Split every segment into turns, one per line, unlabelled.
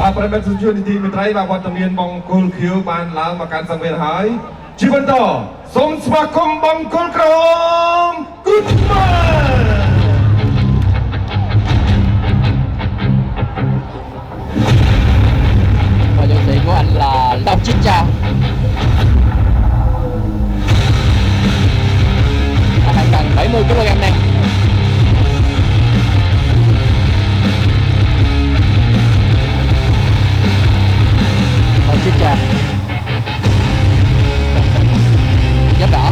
បាទប្រិយមិត្តជននីតិមេត្រីបាទវត្តមានបងគុលខៀវបានឡើងមកកាន់សង្វេនហើយជាបន្តសូមស្វាគមន៍បងគុលក្រមគុណមក
và dấu sĩ của anh là Long Chích Cha. Anh cần 70 kg này. Long Chích Cha. Giáp đỏ.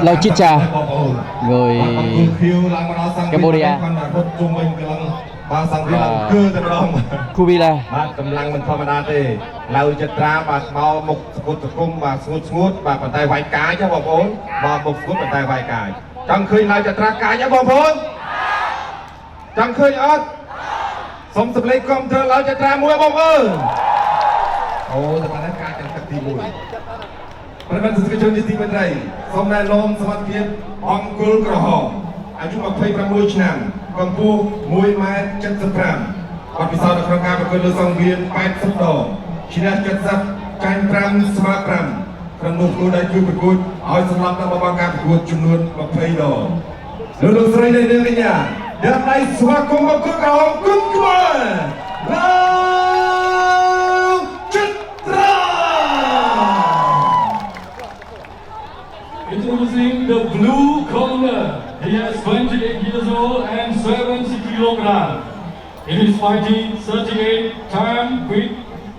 Long Chích Cha người Cambodia và Kubila
បាទកម្លាំងមិនធម្មតាទេឡៅចត្រាបាទមកមុខស្គត់សង្គមបាទស្ងួតស្ងួតបាទប៉ុន្តែវាយកាយចាបងប្អូនមកមុខស្គត់ប៉ុន្តែវាយកាយចង់ឃើញឡៅចត្រាកាយទេបងប្អូនចង់ឃើញអត់សូមសម្លេងគាំទ្រឡៅចត្រាមួយបងប្អូនអូតែប៉ុណ្ណេះកាយទាំងទឹកទី1ប្រិមត្តសកម្មជននីតិមេត្រីសូមណែនាំសមត្ថភាពអង្គុលក្រហមអាយុ26ឆ្នាំកម្ពស់1.75 ម៉ែត្របទពិសោធន៍នៅក្នុងការប្រកួតលើសង្វៀន80ដងឈ្នះ70ចាញ់5ស្មើ5ក្នុងនោះគូដៃគូប្រកួតឲ្យសម្រាប់នៅបបការប្រកួតចំនួន20ដងលោកស្រីនៃនាងកញ្ញាដើម្បីស្វាគមន៍មកក្រហមគុណខ្មែរលោកចិត្រា
Introducing the blue corner. He is 28 years old and 70 kilograms. In his fighting 38 time with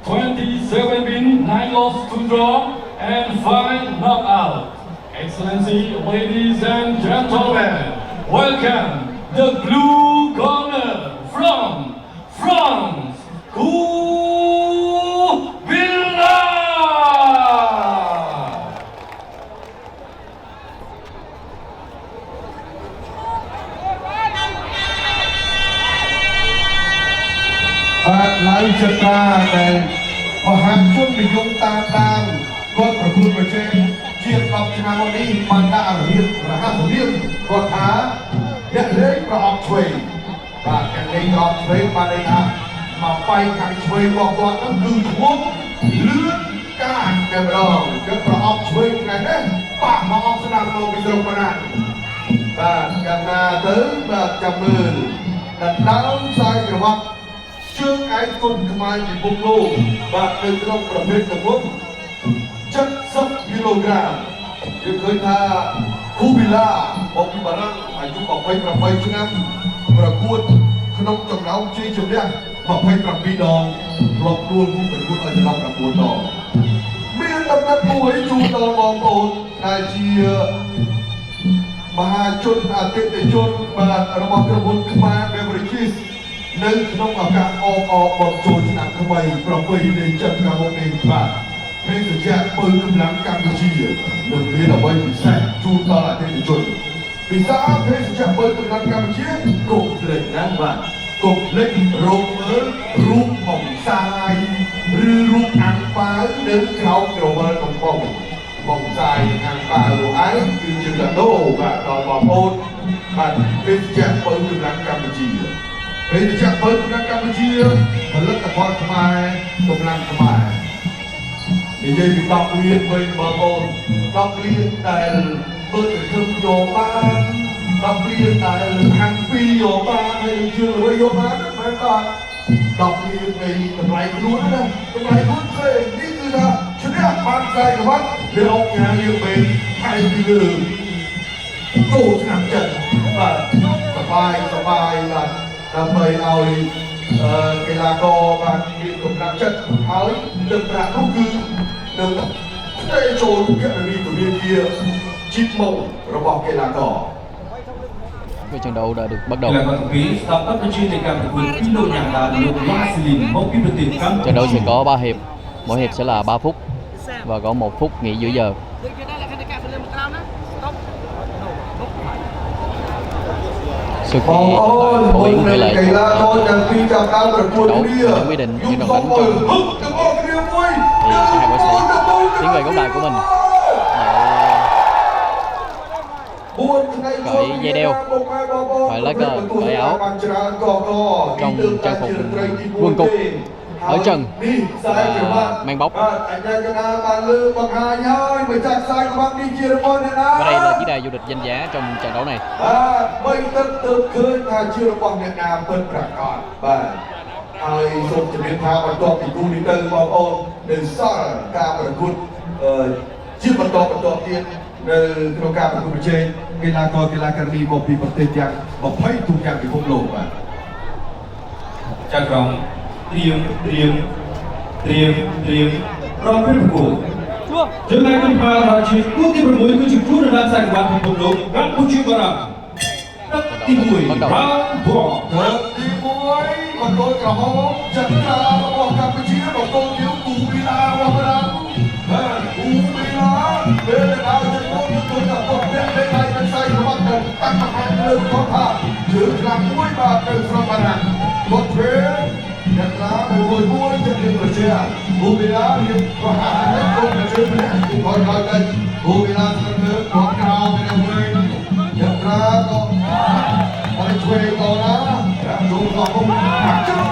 27 win, 9 loss, 2 draw, and 5 knockout. Excellency, ladies and gentlemen, welcome the blue corner from France, Kubila.
Lại chật ra để họ hàng chung bị dùng ta đang conប្រគួតប្រជែងជា10ឆ្នាំមកនេះបានដាក់រហៀបរហ័សរៀងគាត់ថាអ្នកលេងប្រអប់ឆ្វេងបាទអ្នកលេងប្រអប់ឆ្វេងបានន័យថាមកបែកខាងឆ្វេងរបស់គាត់នោះគឺឈ្មោះលឿនកាចតែម្ដងគឺប្រអប់ឆ្វេងថ្ងៃនេះប៉ះមកអបស្ដាប់មកពីស្រុកបារាំងបាទកាលណាទៅបាទចាំមើលដល់ដើមខ្សែក្រវ៉ាត់ជើងឯកគុណខ្មែរពិភពលោកបាទនៅក្នុងប្រភេទទំហំ70គីឡូក្រាមយើងឃើញថាគូប៊ីឡាមកពីបារាំងអាយុ28ឆ្នាំប្រកួតក្នុងចំណោមជ័យជំនះ27ដងធ្លាប់ដួលគូប្រកួតឲ្យចន្លោះ9ដងមានដំណឹងមួយជូនដល់បងប្អូនដែលជាមហាជនអតិថិជនបាទរបស់ក្រុមហ៊ុនខ្មែរ Beverages នៅក្នុងឱកាសអបបចូលឆ្នាំថ្មីប្រពៃណីចិត្តខាងមុខនេះបាទភេសជ្ជៈពើកម្លាំងកម្ពុជានឹងមានអ្វីពិសេសជូនដល់អតិថិជនពិសេសភេសជ្ជៈពើកម្លាំងកម្ពុជាកុំភ្លេចណាបាទកុំភ្លេចរកមើលរូបបំសាយឬរូបអាំងប៉ាវនៅក្រោមក្រវិលកំប៉ុងបំសាយអាំងប៉ាវឯងគឺជាកាដូបាទដល់បងប្អូនបាទភេសជ្ជៈពើកម្លាំងកម្ពុជាពេលទៅចាក់បើកម្លាំងកម្ពុជាផលិតផលខ្មែរកម្លាំងខ្មែរនិយាយពី10លានវិញបងប្អូន10លានដែលបើទៅធ្វើយកបាន10លានដែលហាំងពីយកបានហើយជឿលួយយកបានមិនបាទ10លាននៃតម្លៃខ្លួនណាតម្លៃខ្លួនផ្សេងនេះគឺថាឈ្នះបានខ្សែក្រវ៉ាត់លើអង្គការយើងពេលថៃពីលើគោឆ្នាំចិត្តបាទសបាយបាទដើម្បីឲ្យកីឡាករបានមានកម្លាំងចិត្តហើយទឹកប្រាក់នោះគឺនឹងផ្ទេរចូលគណនីធនាគារជីកមករបស់កីឡាករ
Và của trận đấu đã được bắt đầu. Trận đấu sẽ có 3 hiệp, mỗi hiệp sẽ là 3 phút và có 1 phút nghỉ giữa giờ. Sự kiện phổ biến về lại trận đấu vẫn quyết định những đòn đánh trong thì cả hai võ sĩ tiến về góc đài của mình để cởi dây đeo, cởi lá cờ, cởi áo trong trang phục quân cục ở trần và mang bóng. Và đây là chiếc đài vô địch danh giá trong trận đấu này.
ហើយសូមជម្រាបថាបន្ទាប់ពីគូនេះទៅបងប្អូននៅសល់ការប្រកួតជាបន្តទៀតនៅក្នុងការប្រកួតប្រជែងកីឡាករកីឡាការីមកពីប្រទេសទាំង20ទូទាំងពិភពលោកបាទចាក់ក្រុមត្រៀមរងពេលប្រកួតយើងបានកំផារជាគូទី6គឺជាគូរំដាប់សាកលពិភពលោកកម្ពុជាបារាំងទី1 round 1ទី1បន្ទូលក្រហមចាត់ការរបស់កម្ពុជាបន្ទូលជើងគូវីឡារបស់បារាំងហើយគូវីឡាពេលដល់ជើងគូទៅដល់ពុកអ្នកលេខដៃមិនស្អីរបស់ទៅតាំងមកលើគាត់ថាជើងខ្លាំងមួយបាទទៅស្រុកបារាំងគាត់ពេលអ្នកខ្លះមួយចិត្តរៀបប្រជាគូវីឡារៀបប្រហារទៅគូជើងម្នាក់គាត់ដល់ទៅគូវីឡាស្រុកលើគាត់ក្រោមទៅវិញអ្នកខ្លះក៏ហើយជួយដល់ណាចូលមកមកចូល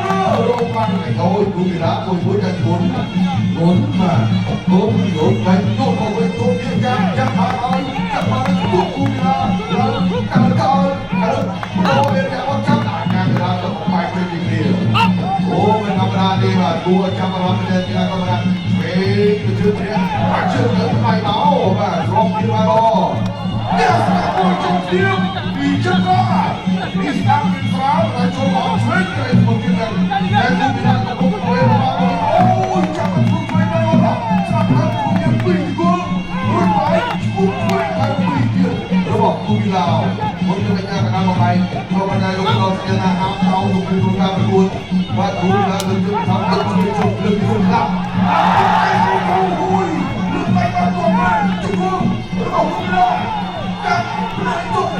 រោងបានហើយគូវិឡាមួយតែគុណបាទគុណយកតែចូលមកវិញចូលពីចាំហើយចាំមកគូវិឡាឡើងតាមកោហើយមានតែអត់ចាំអាការវិឡាទៅបាយទៅទីនេះអូមិនធម្មតាទេបាទគូចាំរំតែទីណាក៏បានពេលទៅជឿព្រះអាចជឿទៅបាយមកបាទរំពីមកYes, I'm going to do each of God. He's not in front, I told all three guys to get them. And then we have to put away the ball. Oh, we got to put away the ball. Stop that to get free to go. Right, put away that free here. The ball to be loud. Một cái nhà cái nào mà cho cái này lúc đó sẽ là áo áo dùng cái đồ cam luôn. Và cũng là lực lượng thắng được cái chụp lực lượng lắm. Ôi, lực tay vào của mình, chụp không? Nó không được. Hãy Chọn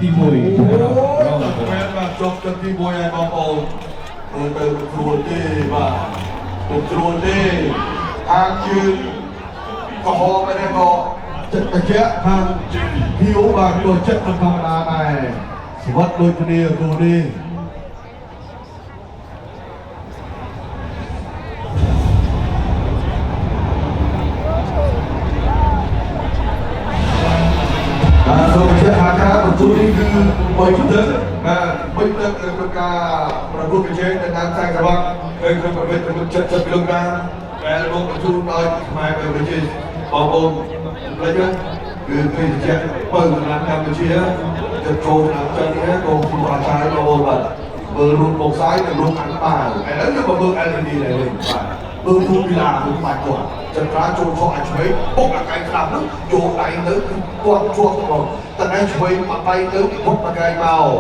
ទី1 ចុះទឹកទី1ហើយបងប្អូនទៅស្រួលទេបាទទៅស្រួលទេអាជឿក៏ហមដែរក៏ចិត្តត្រជាក់ខាងភីអូបាទក៏ចិត្តធម្មតាដែរស្វិតដូចគ្នាគូនេះសូមជម្រាបថាបន្ទូលនេះគឺមួយទឹកក្នុងការប្រកួតប្រជែងនៅតាមខ្សែក្រវ៉ាត់នៅក្នុងប្រភេទ70គីឡូក្រាមដែលមកបញ្ជូនដោយខ្មែរប្រជាបងប្អូនលេច គឺភេទជ្ជៈបើដំណាំកម្ពុជាจะចូលឆ្នាំចិននេះក៏គួរអាចឆាយដល់បាទមើលរូបមកសាយនិងរូបខាងបាវឥឡូវយើងមកមើល LED ដែរវិញបាទមើលរូបវិឡារូបបាច់គាត់ចន្ទ្រាចូលខុសអាចឆ្វេងពុកអាកែងស្ដាប់នោះចូលដៃទៅគឺគាត់ជាប់មកតែឯងឆ្វេងមកដៃទៅពុកអាកែងមក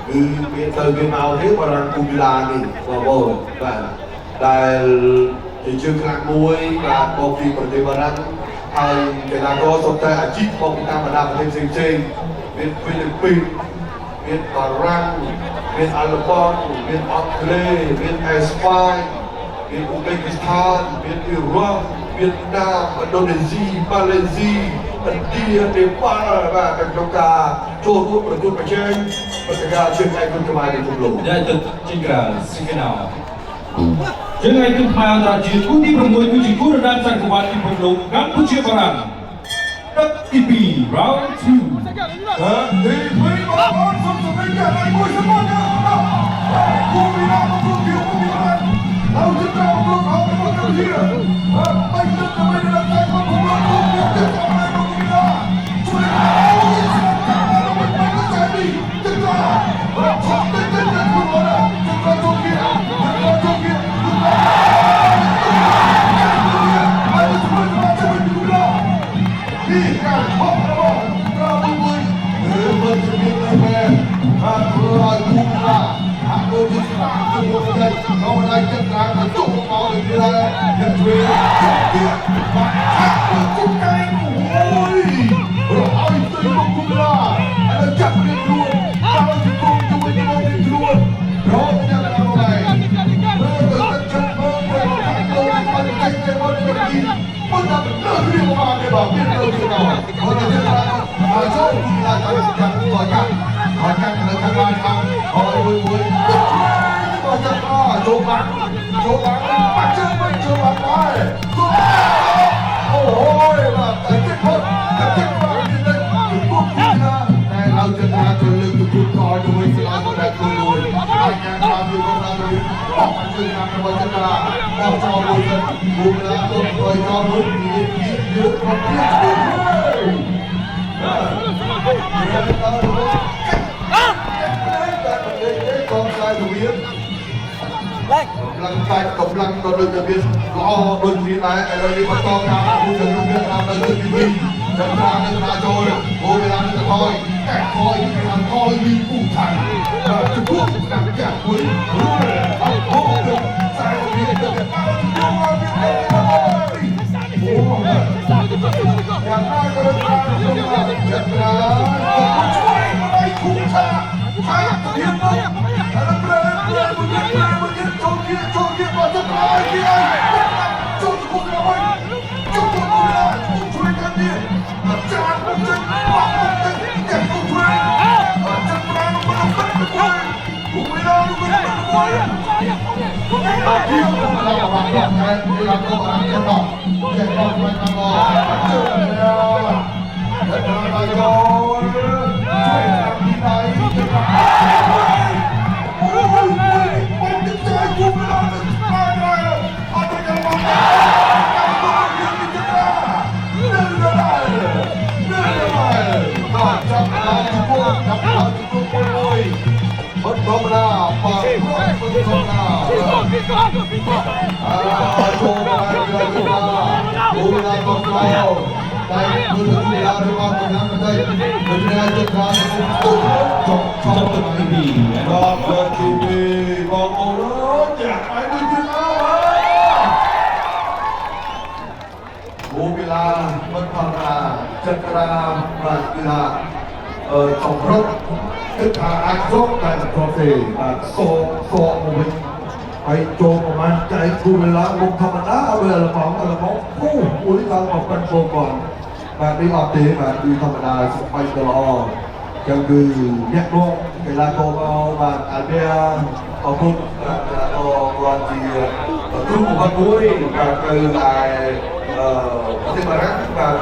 គឺមានទៅមានមកទេបរិយាគូវិឡានេះបងប្អូនបាទដែលជាជើងខ្លាំងមួយបាទមកពីប្រទេសបារាំងហើយកីឡាករសុទ្ធតែអាជីពមកពីតាមបណ្ដាប្រទេសផ្សេងៗមានហ្វីលីពីនមានបារាំងមានអាល្លឺម៉ង់មានអង់គ្លេសមានអេស្ប៉ាញមានអ៊ុបេគីស្ថានមានអ៊ីរ៉ុបវៀតណាមឥណ្ឌូនេស៊ីម៉ាឡេស៊ីឥណ្ឌានេប៉ាល់បាទក្នុងការចូលរួមប្រកួតប្រជែងព្រឹត្តិការណ៍ជើងឯកគុណខ្មែរនៃពិភពលោក
Dia itu tinggal sekenal. Jangan itu kemarin jitu di bermula jitu dan sangkuat di perlu Kampuchea Barat. TV round 2.
Di peringkat sebenarnya baik semuanya. Kumina kumina. Lalu kita untuk dia. Baik kita dalam tempat kumina. Kumina. Công lăng còn được tập viên lo đôi khi này ở đây bắt to cao cũng được tập viên làm được cái gì chẳng ra được ra rồi ngồi làm được thôi kẻ thôi làm thôi đi phụ thành Trung Quốc làm kẻ cuối rồi không được sai được được nhà ta có được ra không là chật ra không chơi mà đây cũng xa sai thực hiện không là cho kia vào rất là kia cho cuộc đời mình cho cuộc đời mình chơi cái gì cha không chơi bác không chơi kẻ không chơi chân ra nó không bắt được quay cũng mới đâu nó không bắt được quay kia là bạn làm cái là các bạn cho nó để con quay tham gia chơi là rồi chơi làm gì đây bất công nào bất công nào chô bài người ta bùi là con cao đây người ta là con năm đây người ta chân ra trong TV con TV con ôi chả phải người ta bùi là bất công là chân ra và là trong rốt tức là ai rốt là có thể so một hay cho một anh chạy cùi là một thằng đá về là bóng cuối con một con vô còn và đi học thì mà đi thằng đá bay từ lò chẳng cứ nhắc luôn cái là cô mà anh bia ở phút là còn thì cứ một con cuối và từ lại có thể mà rắc và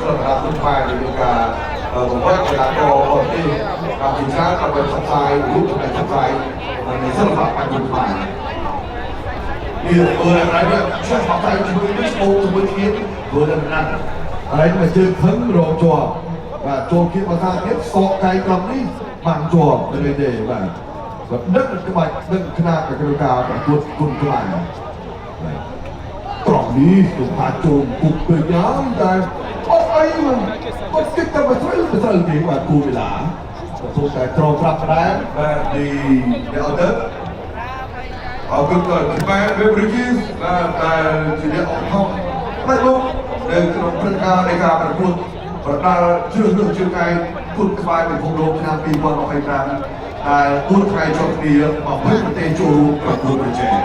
rất là không phải thì cảผมว่าเวลาโตที่การสินค้าเราเป็นซัพพลายรู้จักเป็นซัพพลายมันในสลับกันอยู่ฝ่ายนี่อะไรเนี่ยช่วยซัพพลายช่วยไม่โตช่วยคิดช่วยนั่น đấy mà chơi khấn rồi chùa và chùa kia mà ra tiếp sọ cái cầm đi bằng chùa để và đất cái bạch đất cái nào cái đầu cao và quân cái bài tròn đi tụi ta chùm cục từ nhớ ta ôi ấy mà có cái tâm mà thấy thì mà cù bị lạ tôi sẽ tròn rập đá và đi đeo đất ở cái cờ thì ba về Brazil là chỉ để ông khôngไม่รู้เดินขนมพระกาในการประกวดประกาชื่อเรื่องชื่อไกคุณคลายเป็นของโรงชนะปีวันออกไปกลางพูดไทยจบดีมาเพื่อประเทศจูรูประกวดประเทศ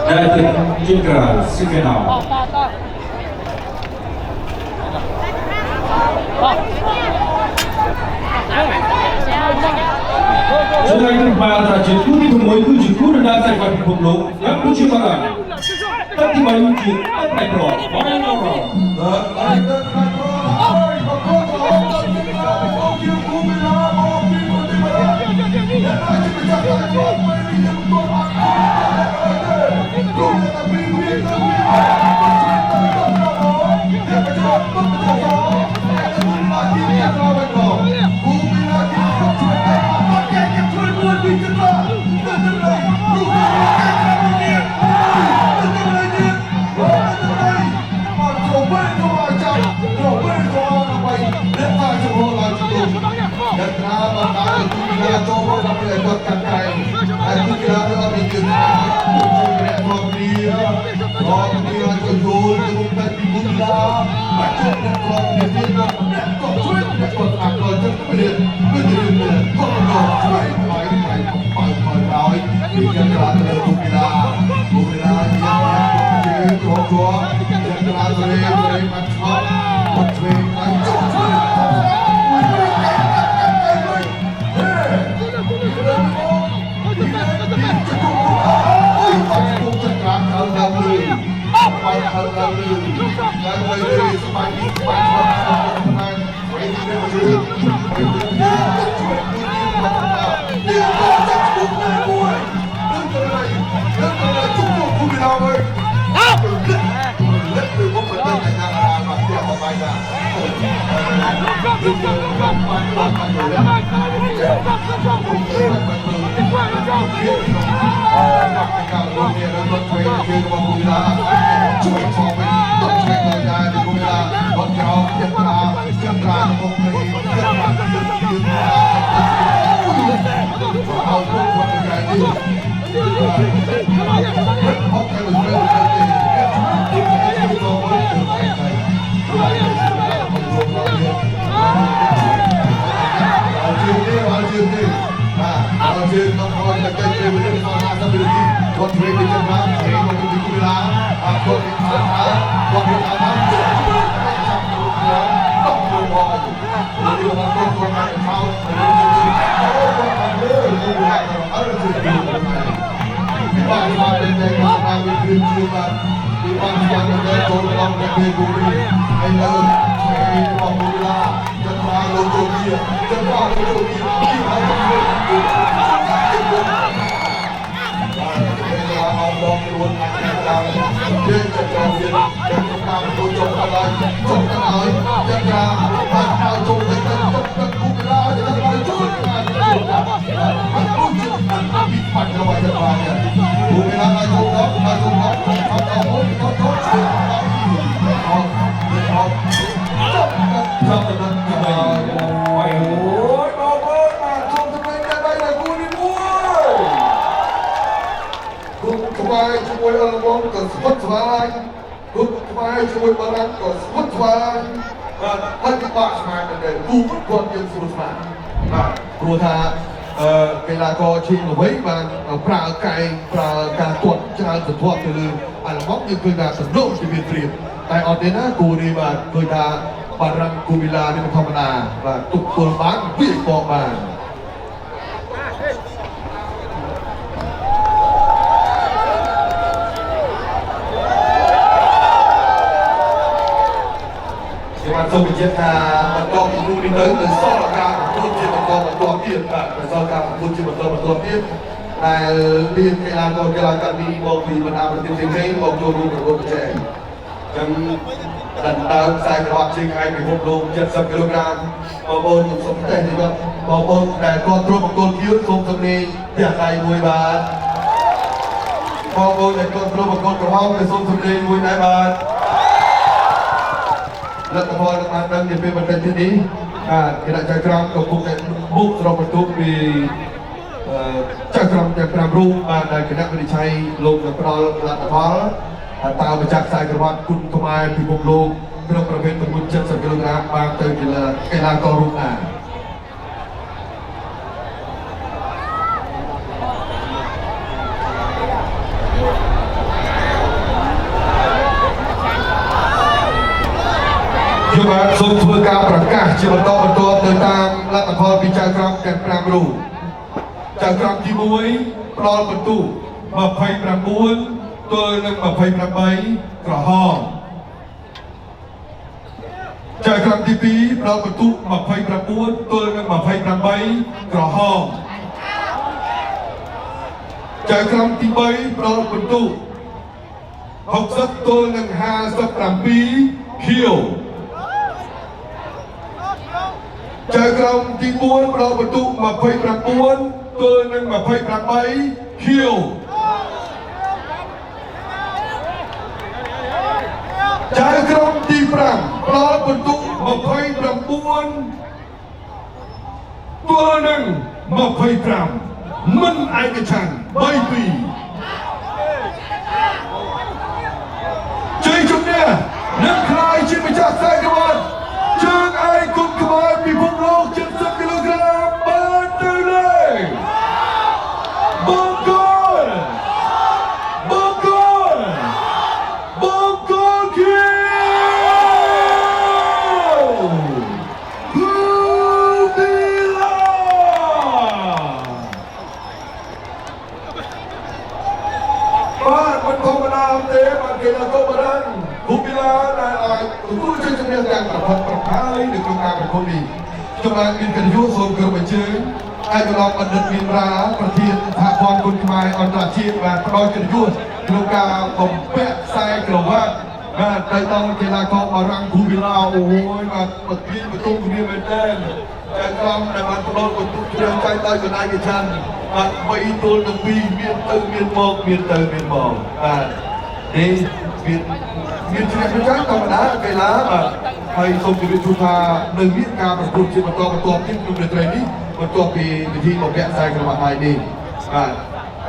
United Integral Signal. Selain pada jatuh di temui itu jatuh dan saya bagi pemulung yang percobaan. Tapi bayu jatuh apa itu? Mana orang?
tại ở đây nó cù đi mà người ta bàn răng cù bị la đi một thằng nào và tục tuần bán việc bỏ mà thì mà tôi bị chết thà mà con thì cù đi tới từ sau là cao tôi chỉ mà con mà to tiền cả từ sau cao tôi chỉ mà to tiền ដែលមានកីឡាករកីឡាការីមកពីបណ្ដាប្រទេសផ្សេងៗមកចូលរួមប្រកួតប្រជែងចឹងដណ្ដើមខ្សែក្រវ៉ាត់ជើងឯកពិភពលោក70គីឡូក្រាមបងប្អូនខ្ញុំសូមតែនិយាយបងប្អូនដែលគ្រប់គ្រងបង្គោលយើងសូមសំលេងផ្ទះដៃមួយបាទបងប្អូនដែលគ្រប់គ្រងបង្គោលក្រហមសូមសំលេងមួយដែរបាទលទ្ធផលបានដឹងនាពេលបន្តិចទៀតនេះគណៈចៅក្រមកំពុងតែបុកស្រោបបន្ទុកពីចៅក្រមទាំង5រូបបានដែលគណៈវិនិច្ឆ័យលោកនឹងផ្ដល់លទ្ធផលតើម្ចាស់ខ្សែក្រវ៉ាត់គុណខ្មែរពិភពលោកក្នុងប្រភេទទម្ងន់70គីឡូក្រាមបានទៅកីឡាកររូបណាខ្ញុំបាទសូមធ្វើការប្រកាសជាបន្តបន្ទាប់ទៅតាមលទ្ធផលពីចៅក្រមទាំង5រូបចៅក្រមទី1ផ្ដល់បន្ទុក29ទល់នឹង28ក្រហមចៅក្រមទី2ផ្ដល់បន្ទុក29ទល់នឹង28ក្រហមចៅក្រមទី3ផ្ដល់បន្ទុក60ទល់នឹង57ខៀវចៅក្រមទី4ផ្ដល់បន្ទុក29ទល់នឹង28ខៀវចៅក្រមទី5ផ្ដល់បន្ទុក29ទល់នឹង25មិនឯកច្ឆន្ទ3-2ជ័យជំនះនឹងក្លាយជាម្ចាស់ខ្សែក្រវ៉ាត់ជើងឯកគុណខ្មែរពិភពលោក70គីឡូក្រាមបានទៅលេងបង្គោលបង្គោលបង្គោលគីបាទមិនធម្មតាទេបាទកីឡាករបារាំងគូកីឡាដែលឲ្យទទួលជ័យជំនះទាំងប្រភពប្រភេទនៅក្នុងការប្រកួតនេះខ្ញុំបានមានកិត្តិយសសូមគោរពអញ្ជើញឯកឧត្តមបណ្ឌិតមានរាប្រធានសហព័ន្ធគុនខ្មែរអន្តរជាតិបានផ្ដល់កិត្តិយសក្នុងការបំពាក់ខ្សែក្រវ៉ាត់បាទទៅដល់កីឡាករបារាំងគូកីឡាអូយបាទប្រធានបន្ទុកគ្នាមែនទែនតែក្រុមដែលបានផ្ដល់បន្ទុកជ្រើសចែកដោយកណ្ដាលកិច្ចការបាទ3ទល់នឹង2មានទៅមានមកមានទៅមានមកបាទនេះមានជ្រះចាស់ធម្មតាកីឡាបាទហើយសូមជម្រាបជូនថានៅមានការប្រកួតជាបន្តបន្ទាប់ទៀតក្នុងរាត្រីនេះបន្ទាប់ពីពិធីបំពាក់ខ្សែក្រវ៉ាត់ហើយនេះបាទ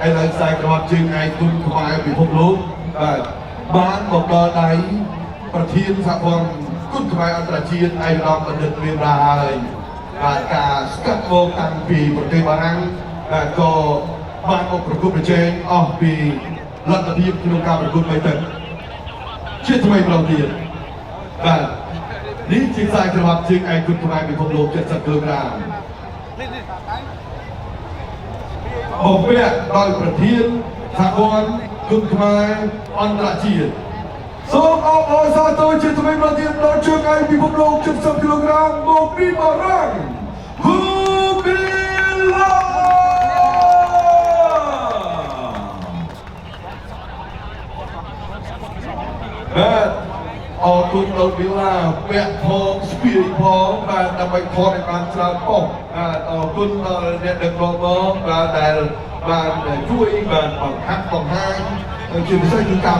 ឥឡូវខ្សែក្រវ៉ាត់ជើងឯកគុណខ្មែរពិភពលោកបាទបានមកដល់ដៃប្រធានសហព័ន្ធគុនខ្មែរអន្តរជាតិឯកឧត្តមបណ្ឌិតមានរាហើយបាទការស្កាត់មកតាំងពីប្រទេសបារាំងក៏បានមកប្រកួតប្រជែងអស់ពីលទ្ធភាពក្នុងការប្រកួតបីទឹកជាថ្មីម្ដងទៀតបាទនេះជាខ្សែក្រវ៉ាត់ជើងឯកគុនខ្មែរពិភពលោក70គីឡូក្រាមបំពាក់ដោយប្រធានសហព័ន្ធគុនខ្មែរអន្តរជាតិសូមអបអរសាទរជាថ្មីម្ដងទៀតដល់ជើងឯកពិភពលោក70គីឡូក្រាមមកពីបារាំងគូកីឡាបាទអរគុណដល់វិឡាពាក់ផងស្ពាយផងបាទដើម្បីថតឲ្យបានច្រើនប៉ុស្តិ៍បាទអរគុណដល់អ្នកដឹកនាំមកបាទដែលបានជួយបាទបង្ហាត់បង្ហាញជាពិសេសគឺការ